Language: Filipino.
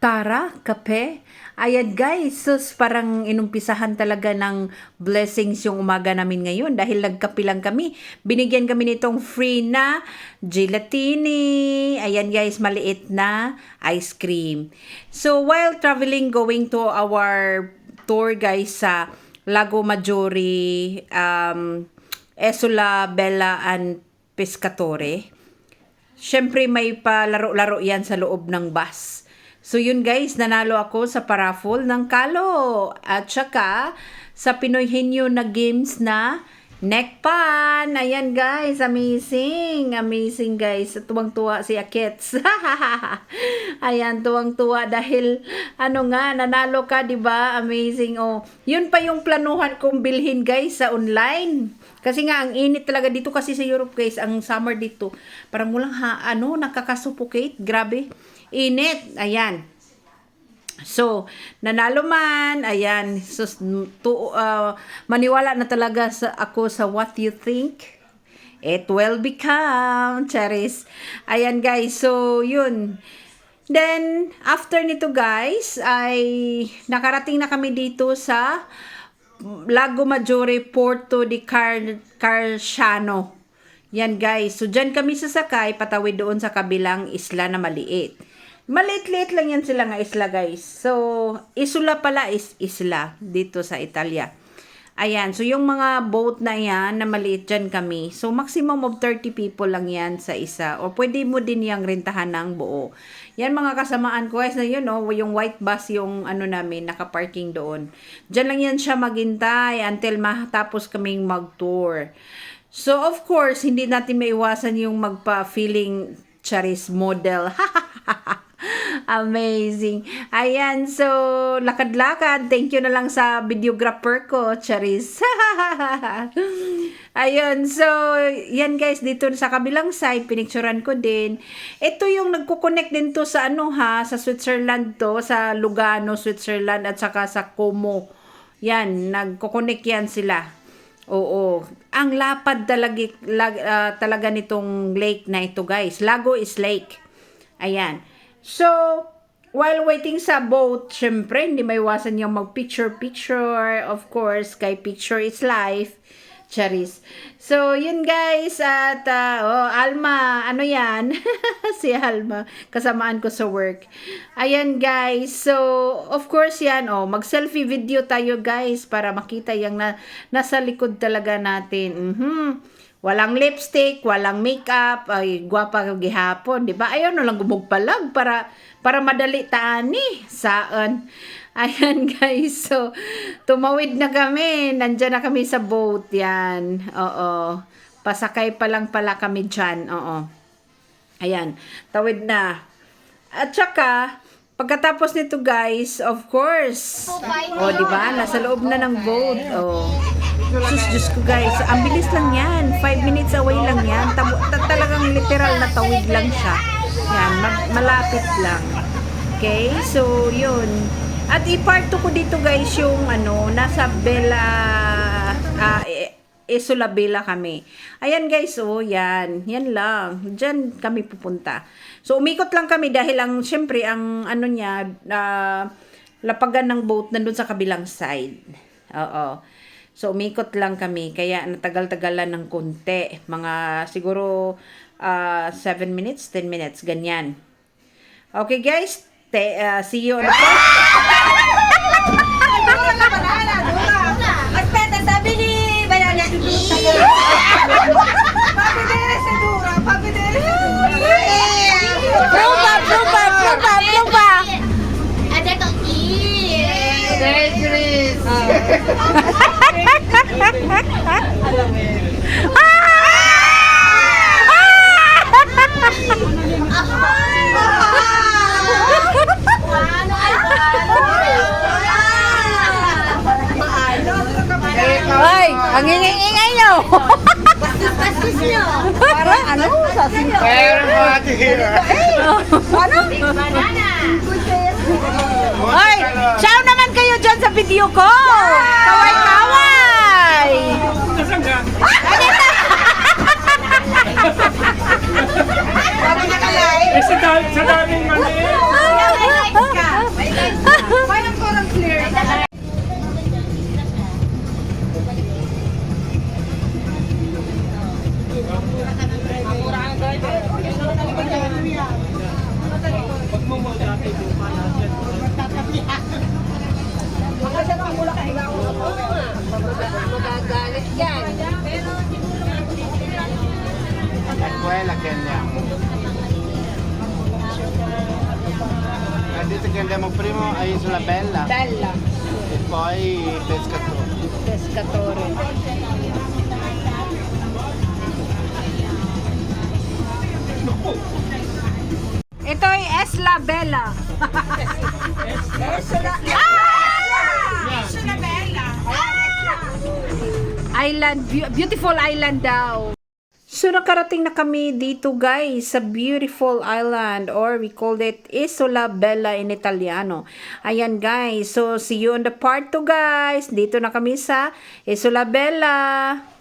Tara, kape. Ayan guys, sus parang inumpisahan talaga ng blessings yung umaga namin ngayon dahil nagkape lang kami. Binigyan kami nitong free na gelatini. Ayan guys, maliit na ice cream. So while traveling, going to our tour guys sa Lago Maggiore, Isola Bella and Pescatore. Syempre may palaro-laro yan sa loob ng bus. So yun guys, nanalo ako sa paraffle ng kalo at saka sa Pinoy Henyo na games na neck pan. Ayan guys, amazing. Amazing guys. Tuwang-tuwa si Akets. Ayan, tuwang-tuwa dahil nanalo ka, 'di ba? Amazing. Oh, yun pa yung planuhan kong bilhin guys sa online. Kasi nga ang init talaga dito kasi sa Europe guys, ang summer dito. Parang walang nakakasuffocate. Grabe. Init. Ayan. So, nanalo man. Ayan. So, maniwala na talaga ako sa what you think. It will become. Charis. Ayan guys. So, yun. Then, after nito guys, ay nakarating na kami dito sa Lago Maggiore, Porto di Carciano. Yan guys. So, dyan kami sasakay, patawid doon sa kabilang isla na maliit. Maliit-liit lang yan sila nga isla guys. So, Isola pala is isla dito sa Italia. Ayan. So, yung mga boat na yan, na maliit dyan kami. So, maximum of 30 people lang yan sa isa. O pwede mo din yung rentahan ng buo. Yan mga kasamaan ko guys na yun, yung white bus yung namin, nakaparking doon. Dyan lang yan siya maghintay until matapos kaming mag-tour. So, of course, hindi natin maiwasan yung magpa-feeling Charis model. Amazing. Ayan, so, lakad-lakad. Thank you na lang sa videographer ko, Charis. Ayun, so, yan guys, dito sa kabilang side, pinicturan ko din. Ito yung nagko-connect din to sa sa Switzerland to, sa Lugano, Switzerland, at saka sa Como. Yan, nagko-connect yan sila. Oo. Ang lapad talaga nitong lake na ito, guys. Lago is lake. Ayan. So, while waiting sa boat, syempre, hindi maiwasan yung mag-picture-picture. Of course, kay picture is life. Charis. So, yun guys. At, Alma, yan? Si Alma. Kasamaan ko sa work. Ayan guys. So, of course yan. Mag-selfie video tayo guys para makita yung nasa likod talaga natin. Walang lipstick, walang makeup, ay gwapa gihapon, di ba? Ayun lang gumugpalag para madali taani saan. Ayan guys, so tumawid na kami, nandiyan na kami sa boat yan. Oo. Pasakay pa lang pala kami diyan. Oo. Ayan, tawid na. At saka pagkatapos nito guys, of course. Di ba? Nasa loob na ng boat. Diyos ko guys, ang bilis lang yan. 5 minutes away lang yan. Talagang literal na tawid lang siya. Yan, malapit lang. Okay, so yun. At iparto ko dito guys yung nasa Bella, Isola Bella kami. Ayan guys, yan. Yan lang. Diyan kami pupunta. So umikot lang kami dahil syempre ang lapagan ng boat nandun sa kabilang side. Oo. So, umikot lang kami. Kaya, natagal-tagalan ng konti. Mga, siguro, 7 minutes, 10 minutes. Ganyan. Okay, guys. See you on the top. Aspetta, sabi ni Banana Prova. Ha detto Ay, ang ingay nyo. Bastos nyo. Parang sa Banana. Ay, ciao naman kayo dyan sa video ko. Kaway-kaway. Sa daming mali. dito che andiamo prima a Isola Bella Bella. e poi Pescatore. Pescatore. Ito ay Isla Bella. Island, beautiful island daw. So nakarating na kami dito guys sa beautiful island or we called it Isola Bella in Italiano. Ayan guys, so see you on the part 2 guys. Dito na kami sa Isola Bella.